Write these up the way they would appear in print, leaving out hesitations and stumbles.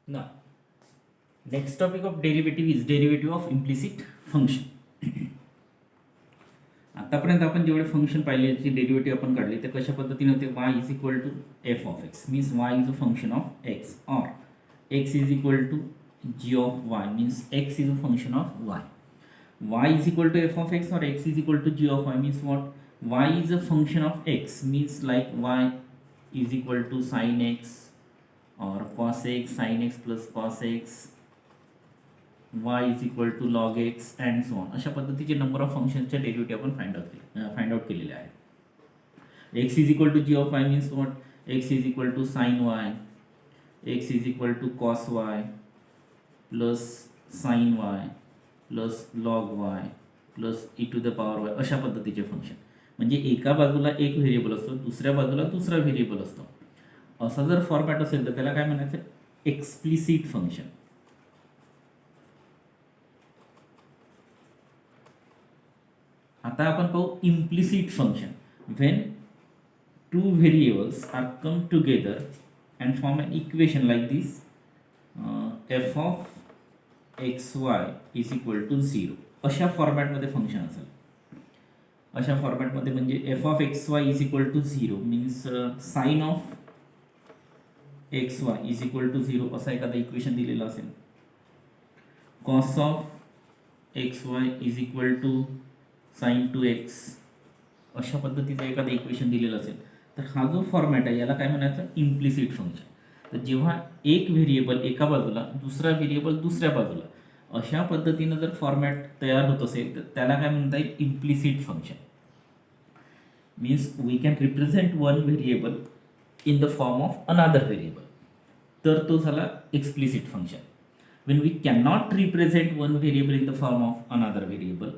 Now, next topic of derivative is derivative of implicit function. आतापर्यंत आपण जेवढे function पाहिले जे डेरिव्हेटिव्ह आपण काढले ते कशा पद्धतीने होते y is equal to F of X means y is a function of x or x is equal to g of y means x is a function of y is equal to F of X or x is equal to g of y means what y is a function of x means like y is equal to sine x or cos x sin x plus cos x y is equal to log X and so on अशा पद्धतीचे number of फंक्शनच्या derivative आपण find out केलेले आहे. X is equal to G of Y means what X is equal to sine Y X is equal to cos Y plus sine Y plus log Y plus E to the power Y अशा पद्धतीचे function. म्हणजे एका बाजूला एक variable असतो दुसऱ्या बाजूला दुसरा व्हेरिएबल असतो. असा जर फॉर्मॅट असेल तर त्याला काय म्हणायचं एक्सप्लिसिट फंक्शन. आता आपण पाहू implicit function. When two variables are come together and form an equation like this F of X Y is equal to 0 अशा फॉर्मॅटमध्ये फंक्शन असेल. अशा फॉर्मॅटमध्ये म्हणजे F of X Y is equal to 0 means sine of X Y is equal to 0 असा एखादा equation दिलेला असेल. Cos of X Y is equal to sine two X अशा पद्धतीचं एखादं इक्वेशन दिलेलं असेल तर हा जो फॉर्मॅट आहे याला काय म्हणायचं इम्प्लिसिट फंक्शन. तर जेव्हा एक व्हेरिएबल एका बाजूला दुसरा व्हेरिएबल दुसऱ्या बाजूला अशा पद्धतीनं जर फॉर्मॅट तयार होत असेल तर त्याला काय म्हणता येईल implicit function. Means we can represent one variable in the form of another variable तर तो झाला explicit function. When we can not represent one variable in the form of another variable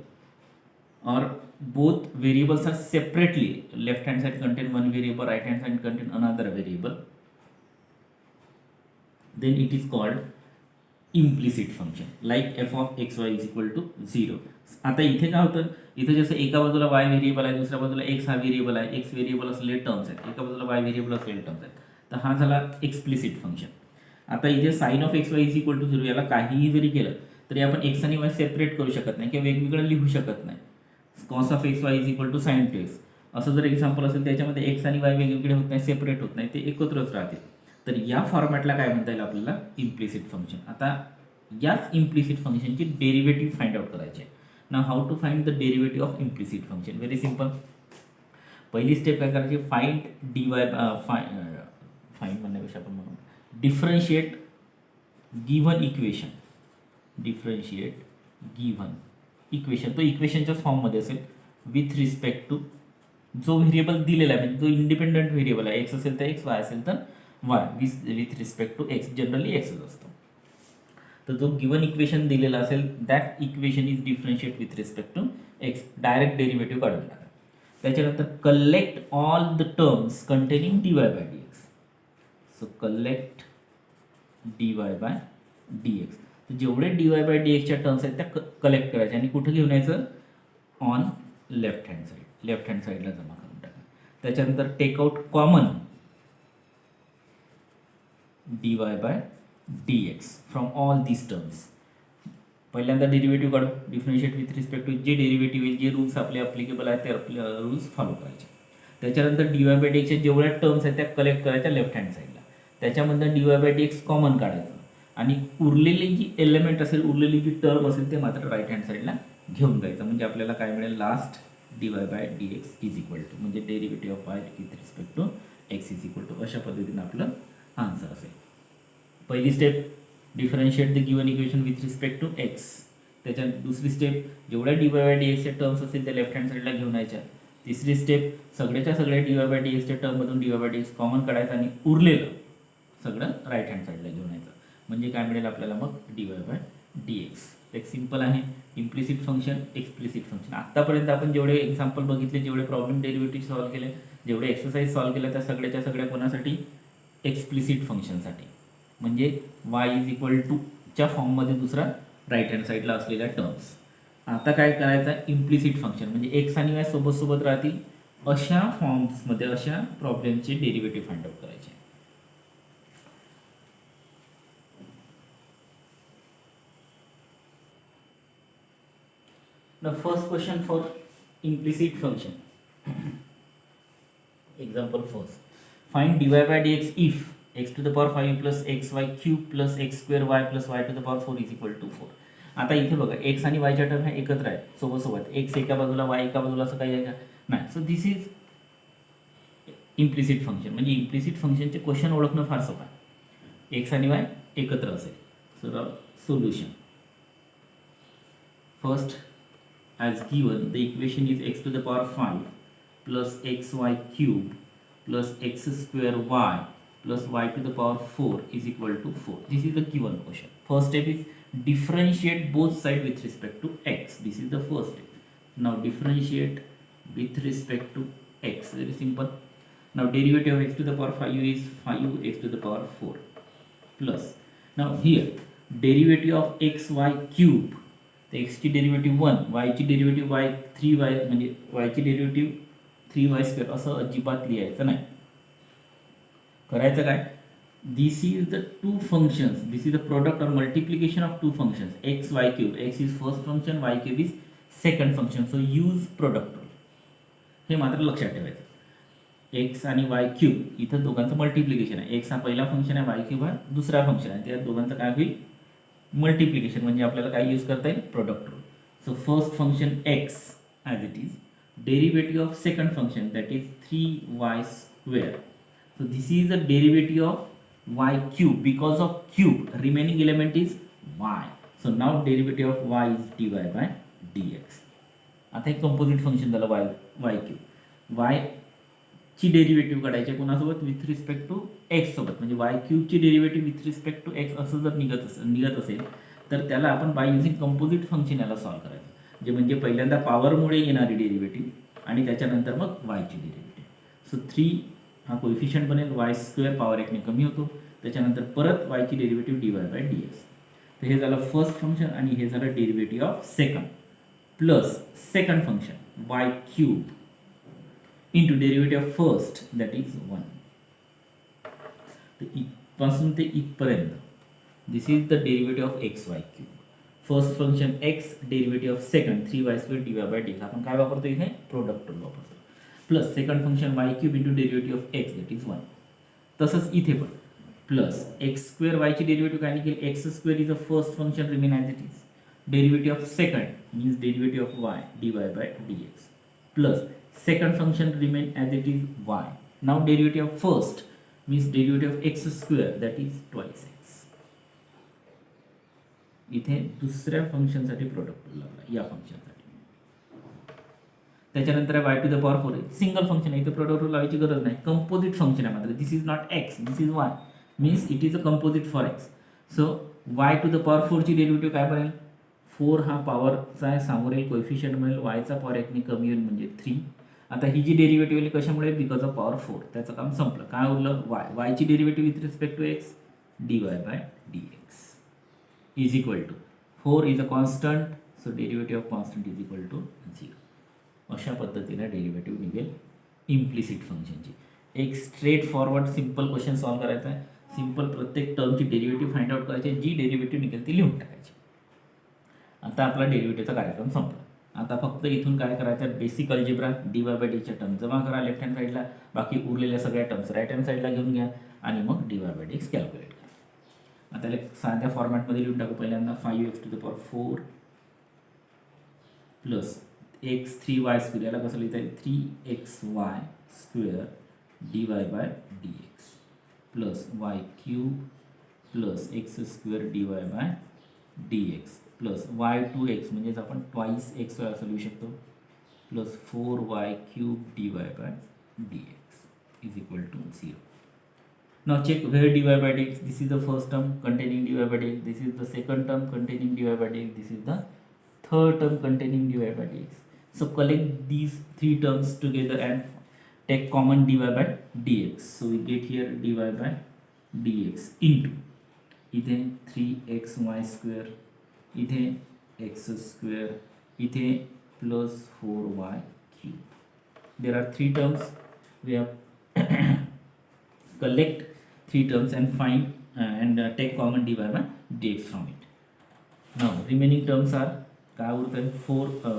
or both variables are separately, left hand side contain one variable, right hand side contain another variable, then it is called implicit function like f of x y is equal to 0. आता इथे काय होतं इथे जसं एका बाजूला y variable आहे दुसऱ्या बाजूला x हा व्हेरिएबल आहे x व्हेरिएबल असलेले टर्म्स आहेत एका बाजूला y व्हेरिएबल असलेले टर्म्स आहेत तर हा झाला एक्सप्लिसिट फंक्शन. आता इथे sine of X Y is equal to 0 याला काहीही जरी केलं तरी आपण x आणि y सेपरेट करू शकत नाही किंवा वेगवेगळं लिहू शकत नाही. Cos of X Y is equal to sine two X असं जर एक्झाम्पल असेल त्याच्यामध्ये एक्स आणि वाय वेगवेगळे होत नाही सेपरेट होत नाही ते एकत्रच राहतील. तर या फॉर्मॅटला काय म्हणता येईल आपल्याला इम्प्लिसिट फंक्शन. आता याच इम्प्लिसिट फंक्शनची डेरिव्हेटिव्ह फाइंड आउट करायची आहे. नाव how to find the derivative of implicit function. Very simple. पहिली स्टेप काय करायची फाइंड डी वाय फाइंड म्हणण्यापेक्षा आपण म्हणू differentiate given equation. Differentiate given equation तो इक्वेशनच्याच फॉर्ममध्ये असेल विथ रिस्पेक्ट टू जो व्हेरिएबल दिलेला आहे म्हणजे जो इंडिपेंडंट व्हेरिएबल आहे एक्स असेल तर एक्स वाय असेल तर Y with respect to X generally एक्सच असतो. तर जो गिवन इक्वेशन दिलेला असेल that equation is differentiate with respect to X. Direct derivative काढून टाका. त्याच्यानंतर collect all the terms containing D Y by D X. So collect D Y by D X. तर जेवढे डी वाय बाय डी एक्सच्या terms आहेत त्या collect करायच्या आणि कुठं घेऊन यायचं ऑन लेफ्ट हँड साईडला जमा करून टाका. त्याच्यानंतर take out common D Y by D X from all these terms. पहिल्यांदा डेरिव्हेटिव्ह काढू डिफरन्शिएट विथ रिस्पेक्ट टू जे डेरिव्हेटिव्ह येईल जे रूल्स आपले अप्लिकेबल आहेत ते आपले रूल्स फॉलो करायचे. त्याच्यानंतर डी वाय बाय डी एक्सच्या जेवढ्या टर्म्स आहेत त्या कलेक्ट करायच्या लेफ्ट हँड साईडला. त्याच्यामध्ये D Y by D X common काढायचं आणि उरलेली जी एलिमेंट असेल उरलेली जी टर्म असेल ते मात्र राईट हँड साईडला घेऊन जायचं. म्हणजे आपल्याला काय मिळेल last D Y by D X is equal to म्हणजे derivative of Y with respect to X is equal to अशा पद्धतीनं आपलं आन्सर असेल. पहिली step differentiate the given equation with respect to X. त्याच्यात दुसरी स्टेप जेवढ्या डी वाय बाय डी एक्सच्या टर्म्स असतील त्या लेफ्ट हँड साईडला घेऊन यायच्या. तिसरी स्टेप सगळ्याच्या सगळ्या डी वाय बाय डी एक्सच्या टर्ममधून D Y by D X common काढायचं आणि उरलेलं सगळं राईट हँड साईडला घेऊन यायचं. म्हणजे काय मिळेल आपल्याला मग D Y by D x. एक सिम्पल आहे इम्प्लिसिट फंक्शन एक्सप्लिसिट फंक्शन. आत्तापर्यंत आपण जेवढे एक्झाम्पल बघितले जेवढे प्रॉब्लेम डेरिव्हेटिव्ह सॉल्व्ह केले जेवढे एक्सरसाइज सॉल्व्ह केल्या त्या सगळ्याच्या सगळ्या कोणासाठी एक्सप्लिसिट फंक्शनसाठी. म्हणजे वाय इज इक्वल टूच्या फॉर्ममध्ये दुसरा राईट हँड साईडला असलेल्या टर्म्स. आता काय करायचं इम्प्लिसिट फंक्शन म्हणजे एक्स आणि वाय सोबत सोबत राहतील अशा फॉर्म्समध्ये अशा प्रॉब्लेमचे डेरिव्हेटिव्ह फाइंड आउट करायचे. Now first question for implicit function. Example first. Find dy by dx if x to the power 5 plus xy cube plus x square y plus y to the power 4 is equal to 4. आता इथे बघा x आणि y च्या term ह्या एकत्र आहेत सोबत सोबत, x एका बाजूला y एका बाजूला असं काही आहे का नाही. So this is implicit function. म्हणजे इम्प्लिसिट फंक्शनचे क्वेश्चन ओळखणं फार सोपं आहे. x आणि y एकत्र असेल. So solution first as given the equation is x to the power 5 plus xy cube plus x square y plus y to the power 4 is equal to 4. This is the given question. First step is differentiate both sides with respect to x. This is the first step. Now differentiate with respect to x. Very simple. Now derivative of x to the power 5 is 5x to the power 4 plus. Now here derivative of xy cube, x ची derivative 1, y ची derivative y 3y म्हणजे y ची derivative 3y square असं अजिबात लिहायचं नाही. करायचं काय, this is the two functions, this is the product और multiplication of two functions X Y cube. X is first function, Y cube is second function. So use product rule. हे मात्र लक्षात ठेवायचं. एक्स आणि वाय क्यूब इथं दोघांचं multiplication आहे. X हा पहिला फंक्शन आहे, वाय क्यूब हा दुसरा फंक्शन आहे. त्या दोघांचं काय होईल, मल्टिप्लिकेशन. म्हणजे आपल्याला काय यूज करता येईल, product rule. So first function X as it is, derivative of second function that is 3y square. So this is the derivative of y cube. Because of cube remaining element is y. So now derivative of y is dy by dx. आता एक composite function झालं y cube. y ची derivative काढायची कोणासोबत, with respect to X सोबत. म्हणजे Y क्यूबची derivative with respect to X असं जर निघत असेल तर त्याला आपण बाय युझिंग कंपोजिट फंक्शन याला सॉल्व करायचं. जे म्हणजे पहिल्यांदा पॉवरमुळे येणारी डेरिव्हेटिव्ह आणि त्याच्यानंतर मग वायची डेरिव्हेटिव्ह. सो 3 हा कोइफिशियंट बनेल, वाय स्क्वेअर पॉवर 1ने कमी होतो. त्याच्यानंतर परत वायची डेरिव्हेटिव्ह dy बाय dx. तर हे झालं फर्स्ट फंक्शन आणि हे झालं derivative of second plus second function Y cube into derivative of first that is 1. तर इथपासून ते इथपर्यंत this is the derivative of X Y cube. First function x, derivative of second 3y square dy by dx. आपण काय वापरतो इथे, product rule वापरतो. Plus second function Y cube into derivative of X that is 1. तसंच इथे पण plus X square वायची derivative काय निघेल, X square is a first function remain as it is. Derivative of second means derivative of Y dy by dx plus second function remain as it is y. Now derivative of first means derivative of x square that is twice x. इथे दुसऱ्या फंक्शनसाठी product लागला, या फंक्शनसाठी. त्याच्यानंतर y to the power 4 single function आहे, इथे product rule लावायची गरज नाही. कंपोजिट फंक्शन आहे मात्र. This is not x, this is y means it is a composite for x. So y to the power 4 ची डेरिव्हेटिव्ह काय बनेल, 4 हा पॉवरचा समोरील कोइफिशियंट मिळेल, वायचा पॉवर 1ने कमी होईल म्हणजे 3. आता ही जी डेरिव्हेटिव्ह आली कशामुळे, बिकॉज ऑफ पॉवर 4. त्याचं काम संपलं. काय उरलं, वाय. वायची derivative with respect to X dy by dx is equal to 4 is a constant. So derivative of constant is equal to 0. अशा पद्धतीने डेरिव्हेटिव्ह निघेल इम्प्लिसिट फंक्शनची. एक straightforward simple question solve करायचा आहे. सिम्पल प्रत्येक टर्मची डेरिव्हेटिव्ह फाइंड आउट करायची, जी derivative निघेल ती लिहून टाकायची. आता आपला डेरिव्हेटिव्हचा कार्यक्रम संपला. आता फक्त इथून काय करायचं, बेसिक अल्जेब्रा dy बाय dxच्या टर्म जमा करा लेफ्ट हँड साईडला, बाकी उरलेल्या सगळ्या टर्म्स राईट हँड साईडला घेऊन घ्या आणि मग dy बाय dx कॅल्क्युलेट करा. आता साध्या फॉर्मॅटमध्ये लिहून टाकू. पहिल्यांदा 5x to the power 4 plus x 3y square, याला कसं लिहिता येईल 3xy square dy by dx plus y cube plus x square dy by dx plus y2x म्हणजेच आपण ट्वाईस एक्स असं लिहू शकतो plus 4y cube dy by dx is equal to 0. Now check where dy by dx, this is the first term containing dy by dx, this is the second term containing dy by dx, this is the third term containing dy by dx. So collect these three terms together and take common dy by dx. So we get here dy by dx into इथे 3xy square, इथे x square, इथे plus 4y cube. There are three terms. We have collect three terms and find and take common dy by dx from it. Now remaining terms are काय उरतं आहे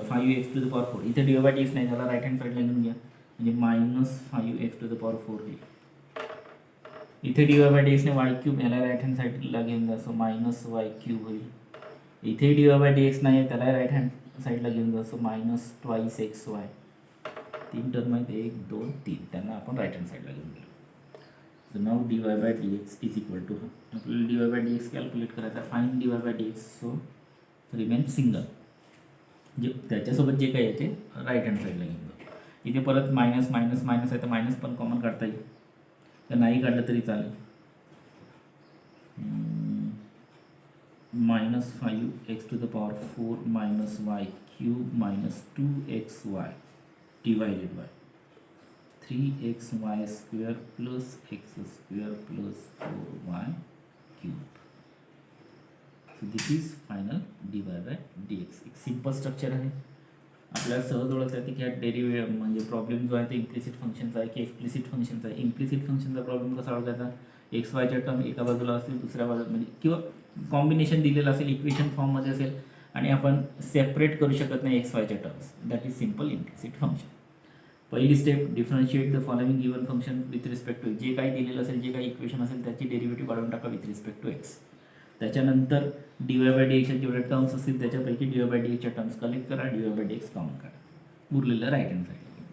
5x⁴ इथे dy/dx नाही, त्याला right hand साईडला घेऊन घ्या म्हणजे -5x⁴ होईल. इथे dy/dx ने y³ याला राईट हँड साईडला घेऊन जा, सो -y³ होईल. इथे dy/dx नाही, त्याला राईट हँड साईडला घेऊन जा, सो -2xy. 3 टर्म आहेत, 1 2 3, त्यांना आपण राईट हँड साईडला घेऊन गेलो. So now dy/dx is equal to, आपल्याला dy/dx कॅल्क्युलेट करायचा, find dy/dx. So remain single, जे त्याच्यासोबत जे काही आहे ते राईट हँड साईडला घेऊन जातो. इथे परत मायनस मायनस मायनस आहे, तर मायनस पण कॉमन काढता येईल, तर नाही काढलं तरी चालेल. -5x⁴ y³ -2xy divided by 3xy² plus x² plus 4y³. So this is final dy/dx. एक सिंपल स्ट्रक्चर आहे. आपल्याला सहज ओळखता येते की हा डेरिव्हेटिव्ह म्हणजे प्रॉब्लेम जो आहे ते इम्प्लिसिट फंक्शनचा आहे की एक्सप्लिसिट फंक्शनचा आहे. इम्प्लिसिट फंक्शनचा प्रॉब्लेम कसा ओळखायचा, एक्स वायच्या टर्म एका बाजूला असतील, दुसऱ्या बाजूला म्हणजे किंवा कॉम्बिनेशन दिलेलं असेल, इक्वेशन फॉर्ममध्ये असेल आणि आपण सेपरेट करू शकत नाही एक्स वायच्या terms, that is simple implicit function. पहिली step, differentiate the following given function with respect to, जे काही दिलेलं असेल, जे काही इक्वेशन असेल त्याची डेरिव्हेटिव्ह काढून टाका विथ रिस्पेक्ट टू एक्स. त्याच्यानंतर dy/dxच्या जेवढे टर्म्स असतील त्याच्यापैकी dy/dxच्या टर्म्स कलेक्ट करा, dy/dx कॉमन करा, उरलेलं राईट हँड साईडला.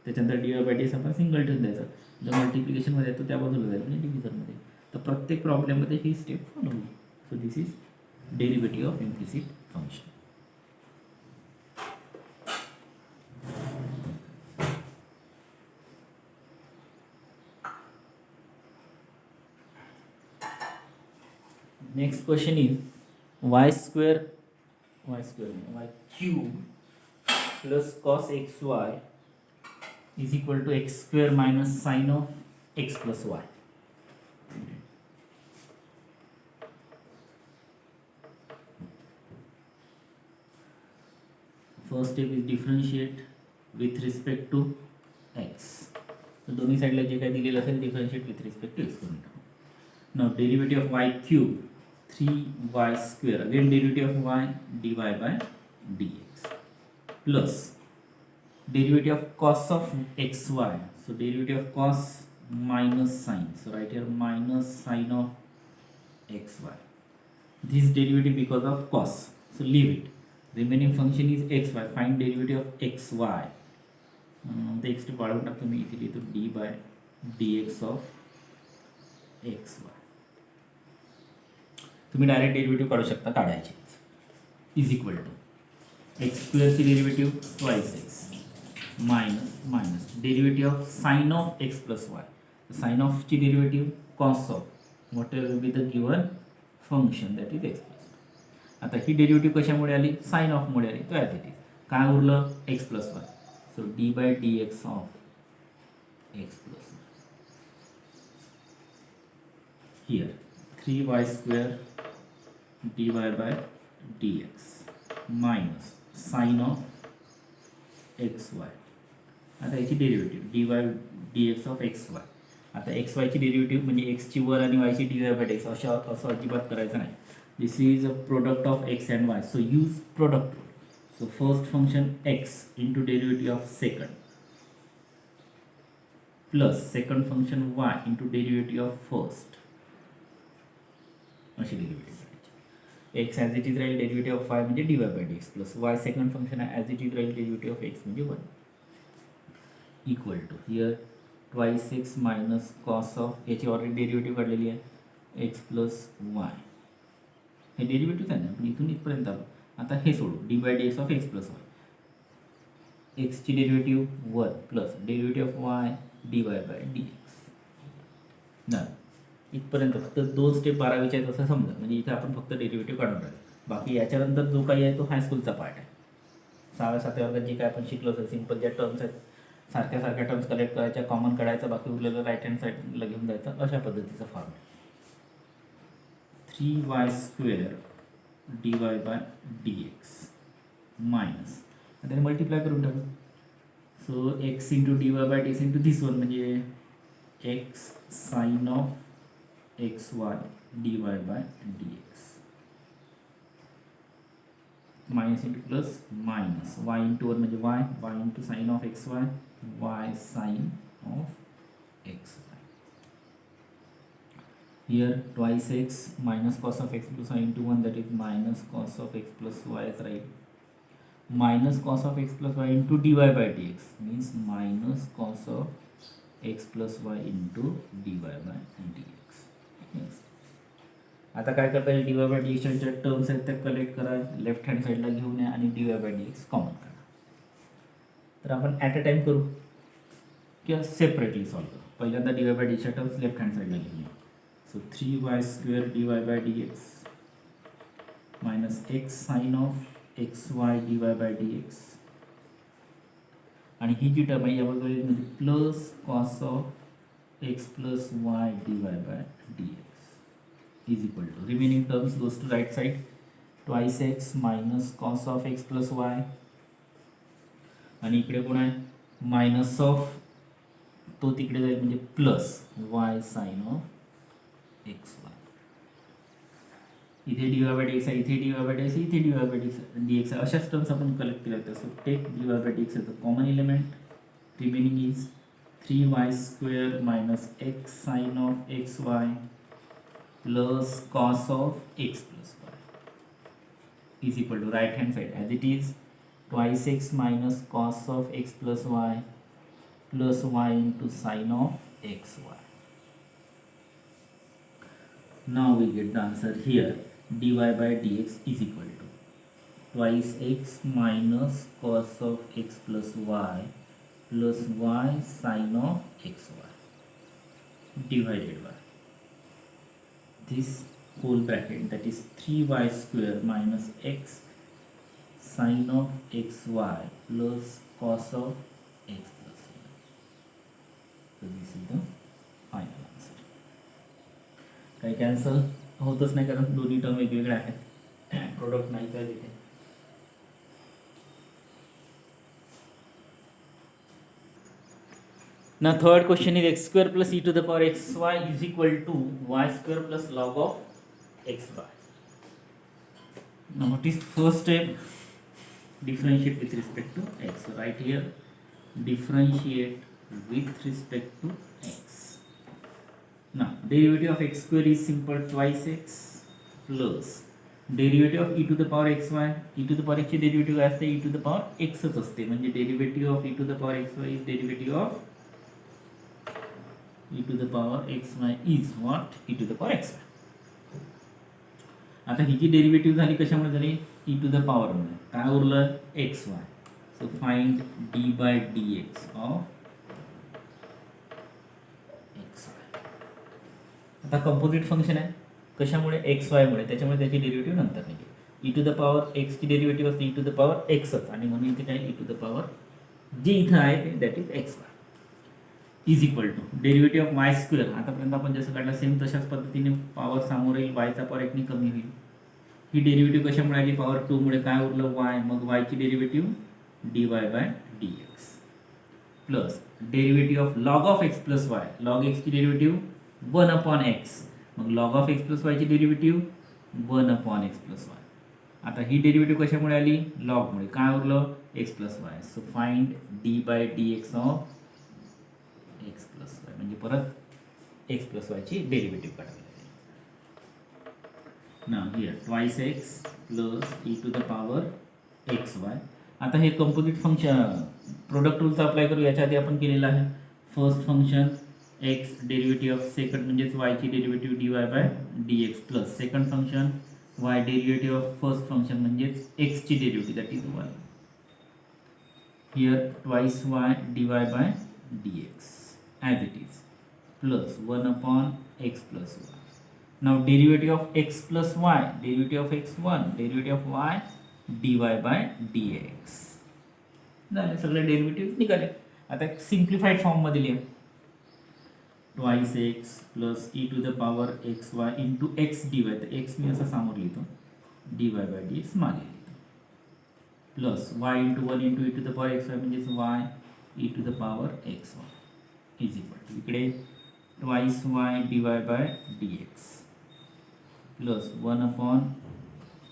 त्याच्यानंतर dy/dx आपण सिंगल ठेवून द्यायचं, जर मल्टिप्लिकेशनमध्ये येतो त्या बाजूला जाईल म्हणजे डिव्हिजनमध्ये. तर प्रत्येक प्रॉब्लेममध्ये ही स्टेप फॉलो होईल. So this is derivative of implicit function. Next question is y² plus cos xy is equal to x² minus sin of x plus y. First step is differentiate with respect to x. तर दोन्ही साईडला जे काही दिलेलं असेल differentiate with respect to X करून टाकू. Now derivative of y³ 3y², again derivative of y dy/dx plus derivative of cos of xy, so derivative of cos minus sin, so right here minus sin of xy, this derivative because of cos, so leave it. Remaining function is xy, find derivative of xy. the x वाढवून टाकतो मी, इथे लिहितो d/dx of xy. तुम्ही direct derivative काढू शकता, काढायचे is equal to x² ची derivative 2x minus derivative of sine of x plus Y, sine ऑफची derivative cos of whatever be the given function that is X plus. आता ही derivative कशामुळे आली, sign ऑफमुळे आली, तो ॲज इट इज. काय उरलं, X plus Y, so d/dx of x plus Y. Here 3y² dy/dx minus sine of xy. आता याची डेरिव्हेटिव्ह dy/dx ऑफ xy. आता एक्स वायची डेरिव्हेटिव्ह म्हणजे एक्सची वर आणि वायची dy/dx असं अजिबात करायचं नाही. This is a product of X and Y, so use product rule. So first function X into derivative of second plus second function Y into derivative of first, अशी डेरिव्हेटिव्ह करायची. एक्स ॲज इट इज राहील, derivative of Y म्हणजे dy/dx plus Y second function आहे as it is राहील, derivative of X म्हणजे 1 equal to here 2x minus cos of, याची already derivative काढलेली आहे एक्स प्लस वाय. हे डेरिव्हेटिव्ह आहे ना, पण इथून इथपर्यंत आलो. आता हे सोडू, dy/dx of x plus Y, एक्सची derivative 1 plus derivative of Y dy/dx. ना इथपर्यंत फक्त 2 स्टेप 12वीच्या आहेत असं समजा, म्हणजे इथे आपण फक्त डेरिव्हेटिव्ह काढून राहिलो. बाकी याच्यानंतर जो काही आहे तो हायस्कूलचा पार्ट आहे. 6व्या-7व्या वर्गात जे काय आपण शिकलो असेल, सिम्पल ज्या टर्म्स आहेत सारख्या टर्म्स कलेक्ट करायच्या, कॉमन काढायचं, बाकी उरलेलं राईट हँड साईडला घेऊन जायचं, अशा पद्धतीचा फॉर्म. 3y² dy/dx मायनस, आता मल्टिप्लाय करून टाकू. So X into dy/dx into this one म्हणजे X sine of xy dy/dx minus into plus minus Y into one म्हणजे Y, Y into sine of X Y, Y sine of X Y. Here twice x minus cos of x plus y into 1, that is minus cos of x plus y is right. Minus cos of x plus y into dy by dx means minus cos of x plus y into dy by dx. Yes. आता काय करता येईल, dy by dx च्या terms आहेत त्या collect करा, left hand साईडला घेऊन या आणि dy by dx कॉमन करा. तर आपण ॲट अ टाइम करू किंवा सेपरेटली सॉल्व करू. पहिल्यांदा dy by dx च्या टर्म्स लेफ्ट हँड साईडला घेऊन या. So 3y square dy by dx minus x sin of xy dy by dx आणि ही जी टर्म आहे याबरोबर म्हणजे plus cos of x plus Y dy by dx is equal to remaining terms goes to right side, twice X minus cos of x plus Y आणि इकडे कोण आहे minus of तो तिकडे जाईल म्हणजे plus Y sine of X Y. इथे dy by dx आहे, इथे dy by dx, इथे dy by dx आहे. अशाच टर्म्स आपण कलेक्ट केल्या होत्या. So take dy by dx as a common element. Remaining is 3y square minus x sin of xy plus cos of x plus y is equal to right hand side as it is twice x minus cos of x plus y plus y into sin of xy. Now we get the answer here. Dy by dx is equal to twice x minus cos of x plus y plus y sin of xy divided by this whole bracket, that is 3y square minus x sin of xy plus cos of x plus y. So this is the final answer. काही cancel होतच नाही कारण दोन्ही term वेगवेगळे आहेत, product नाही काय तिथे. Now third question is x square plus e to the power xy is equal to y square plus log of xy. Now what is first step? Differentiate with respect to x. So right here differentiate with respect to x. Now derivative of x square is simple twice x plus derivative of e to the power xy. e to the power x ची derivative काय असते, e to the power x च असते. म्हणजे derivative of e to the power xy is derivative of e to the power xy is what, e to the power xy. आता ही जी derivative झाली कशामुळे झाली, e to the power मुळे. काय उरलं xy. So find d by dx of आता composite function आहे कशामुळे एक्स वाय मुळे, त्याच्यामुळे त्याची डेरिव्हेटिव्ह नंतर निघेल. E to the power X ची डेरिव्हेटिव्ह असते ई टू द पॉवर एक्सच आणि म्हणून इथे काय ई टू द पॉवर जे इथं आहे ते that is X Y is equal to derivative of Y square. आतापर्यंत आपण जसं काढलं सेम तशाच पद्धतीने पॉवर समोर येईल, वायचा पॉवर एकने कमी होईल. ही डेरिव्हेटिव्ह कशामुळे आली, पॉवर 2 मुळे. काय उरलं वाय, मग वायची derivative D Y by D x plus derivative of log of x plus Y. Log एक्सची डेरिव्हेटिव्ह 1 अपॉन एक्स, मग लॉग ऑफ एक्स प्लस वायची derivative 1 upon x plus Y. आता ही डेरिव्हेटिव्ह कशामुळे आली, लॉगमुळे. काय उरलं X plus Y. So find D by D X of x plus Y, म्हणजे परत एक्स प्लस वायची डेरिव्हेटिव्ह काढावी लागेल. ना here twice x plus E to the power x y. आता हे कंपोजिट फंक्शन प्रोडक्ट रूलचा अप्लाय करू. याच्या आधी आपण केलेलं आहे. First function x derivative of second म्हणजेच वायची derivative D Y by D x plus second function y derivative of first function म्हणजेच एक्सची derivative that is y. Here twice y d Y by D x as it is plus 1 upon x plus y. Now derivative of x plus Y, derivative of x 1, derivative of y d Y by D x. झाले सगळे derivative निघाले. आता एक simplified फॉर्ममध्ये लिहा. Twice x plus E to the power x y into x d y. तर x मी असा समोर लिहितो, d Y by D x मागे लिहितो plus y into 1 into e to the power x y म्हणजेच y e to the power x Y is equal to इकडे twice y d Y by D x plus 1 upon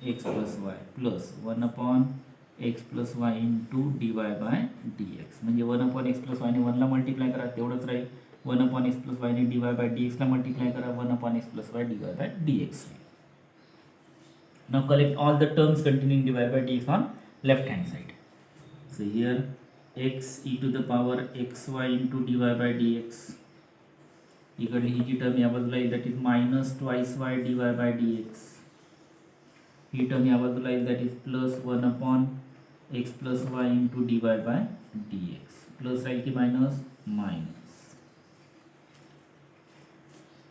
x plus Y plus 1/x+y into dy/dx. म्हणजे 1/x+y ने 1ला multiply करा तेवढंच राहील. 1/x+y ने dy/dxला multiply करा 1/x+y dy/dx. Now collect all the terms containing dy/dx on left hand side. So here x e to the power xy into dy/dx. इकडली he G term या बाजूला येईल that is -2y dy/dx. He term या बाजूला येईल that is +1/x+y into dy/dx. Plus राहील की minus.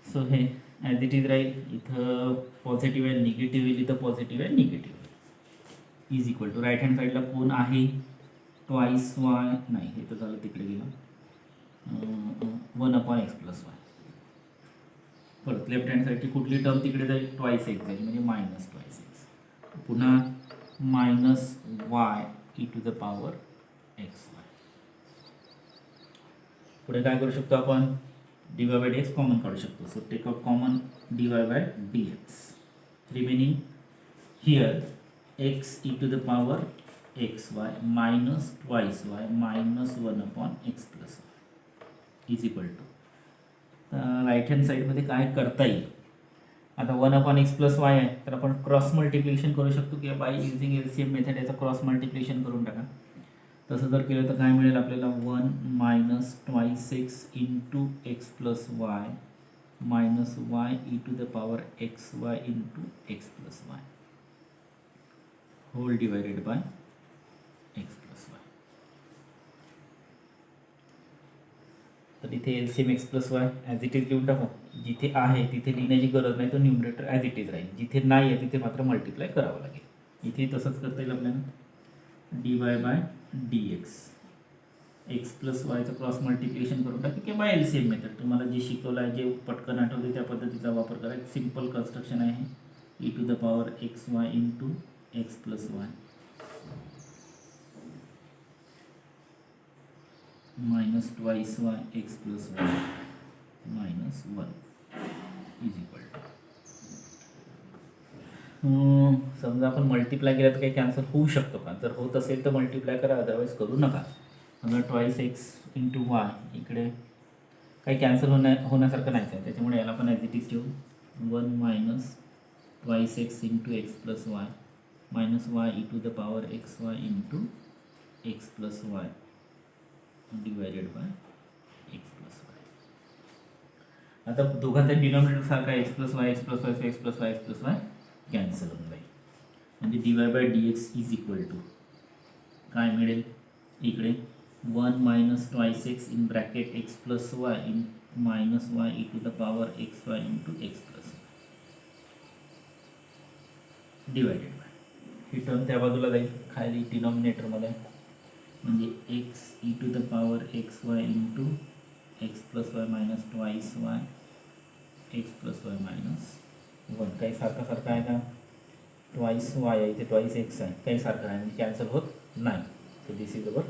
So हे as it is राहील. इथं पॉझिटिव्ह आहे निगेटिव्ह येईल, इथं पॉझिटिव्ह आहे निगेटिव्ह येईल. Is equal to right hand साईडला कोण आहे ट्वाईस वाय नाही हे तर झालं तिकडे गेलं 1/x+y. परत लेफ्ट हँड साईडची कुठली टर्म तिकडे जाईल ट्वाईस एक्स जाईल म्हणजे -2x. पुन्हा -y e to the power xy. पुढे काय करू शकतो आपण dy/dx कॉमन काढू शकतो. So take out common dy/dx. Remaining here x e to the power xy minus twice y minus 1/x+y is equal to right hand साईडमध्ये काय करता येईल. आता 1/x+y आहे तर आपण क्रॉस मल्टिप्लिकेशन करू शकतो किंवा बाय युझिंग LCM मेथड याचं क्रॉस मल्टिप्लिकेशन करून टाका. तसं जर केलं तर काय मिळेल आपल्याला 1 - 2x into x+y minus y e to the power xy into x+y whole divided by x+y. तर इथे LCM x+y as it is लिहून टाकू. जिथे आहे तिथे लिहिण्याची गरज नाही, तो न्यूमरेटर ॲज इट इज राहील. जिथे नाही आहे तिथे मात्र मल्टिप्लाय करावं लागेल. इथे तसंच करता येईल आपल्याला dy/dx x+yचं क्रॉस मल्टिप्लिकेशन करून टाका किंवा LCM मेथड तुम्हाला जे शिकवलं आहे जे पटकन आठवते त्या पद्धतीचा वापर करा. एक सिम्पल कन्स्ट्रक्शन आहे e to the power xy into x+y minus twice y x+y minus 1 is equal to. समजा आपण मल्टिप्लाय केलं तर काही कॅन्सल होऊ शकतो का. जर होत असेल तर मल्टिप्लाय करा, अदरवाईज करू नका. समजा ट्वाईस एक्स इंटू वाय इकडे काही कॅन्सल होण्यासारखं नाहीच आहे त्याच्यामुळे याला पण ॲज इट इज ठेवू. 1 - twice x into x+y minus y e to the power xy into x+y divided by x+y. आता दोघांचा डिनॉमिनेटर सारखा x+y कॅन्सल होऊन जाईल. म्हणजे dy/dx इज इक्वल टू काय मिळेल इकडे 1 - 2x in bracket x+y in minus y e to the power xy into x+y divided by he term त्या बाजूला जाईल खाली डिनॉमिनेटरमध्ये म्हणजे x e to the power xy into x+y minus twice y x+y minus 1. काही सारखं आहे का twice y आहे इथे ट्वाईस एक्स आहे काही सारखं आहे म्हणजे कॅन्सल होत नाही. So this is our